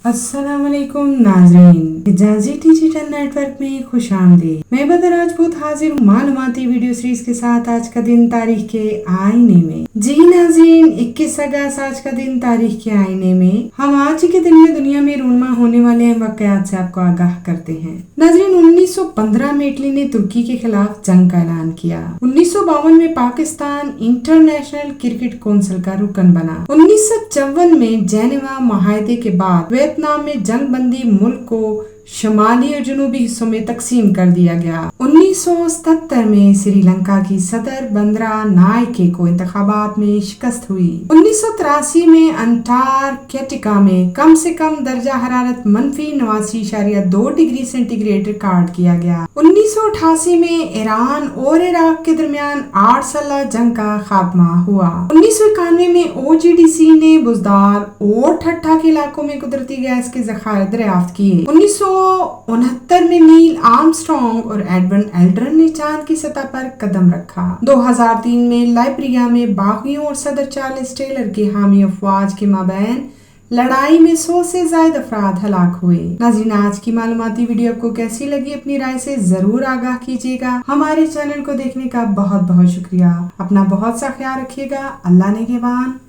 अस्सलाम वालेकुम नाज़रीन, हिजाज़ी डिजिटल नेटवर्क में खुश आमदीद। मैं बदर राजपूत हाजिर हूँ मालूमाती वीडियो सीरीज के साथ आज का दिन तारीख के आईने में। जी नाज़रीन, 21 अगस्त आज का दिन तारीख के आईने में हम आज के दिन में दुनिया में रूनमा होने वाले वाक़यात से आपको आगाह करते हैं। नाज़रीन, 1915 में इटली ने तुर्की के खिलाफ जंग का ऐलान किया। 1952 में पाकिस्तान इंटरनेशनल क्रिकेट काउंसिल का रुकन बना। 1954 में जेनेवा मुआहदे के बाद वियतनाम में जंग बंदी मुल्क को शुमाली और जनूबी हिस्सों में तकसीम कर दिया गया। 1977 में श्रीलंका की सदर बंदरा नायके को इंतखाबात में शिकस्त हुई। 1983 में अंटार्कटिका में कम से कम दर्जा हरारत -89.2 डिग्री सेंटीग्रेड रिकॉर्ड किया गया। 1988 में ईरान और इराक के दरमियान 8 साल जंग का खात्मा हुआ। 1991 में OGDC ने बुजदार और ठट्ठा के इलाकों में कुदरती गैस के ज़खायर दरियाफ्त किए। 1969 में नील आर्मस्ट्रॉन्ग और एडविन एल्ड्रिन ने चांद की सतह पर कदम रखा। 2003 में लाइब्रिया में बागियों और सदर चार्ल्स टेलर के हामी अफवाज के माबैन लड़ाई में 100 से ज्यादा अफराद हलाक हुए। नाज़रीन, आज की मालूमाती वीडियो आपको कैसी लगी अपनी राय से जरूर आगाह कीजिएगा। हमारे चैनल को देखने का बहुत बहुत शुक्रिया। अपना बहुत सा ख्याल रखिएगा। अल्लाह ने निगहबान।